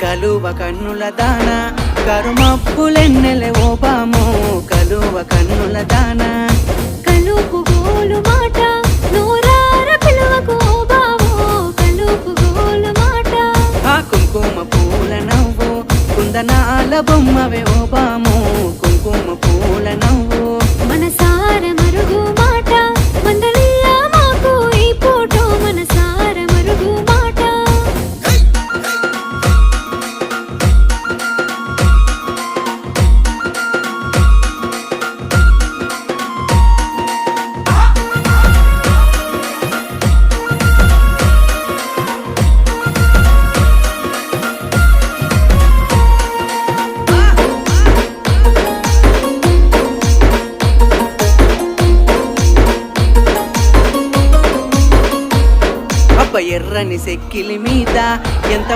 కలువ కన్నుల దాన కరుమప్పులెన్నెలే ఓ బామో కలువ కన్నుల దాన కలుపు గోలు మాట నోరార పిలువకు ఓ బావో కలుపు గోలు మాట ఆ కుంకుమ పూల నవ్వు కుందనాల బొమ్మవే ఓ బామో కుంకుమ పూల నవ్వు మనసార మరుగు మాట మందలియ మాకు ఈ ఫోటో మనసార మరుగు మాట అబ్బ ఎర్రని సెక్కిలి మీద ఎంత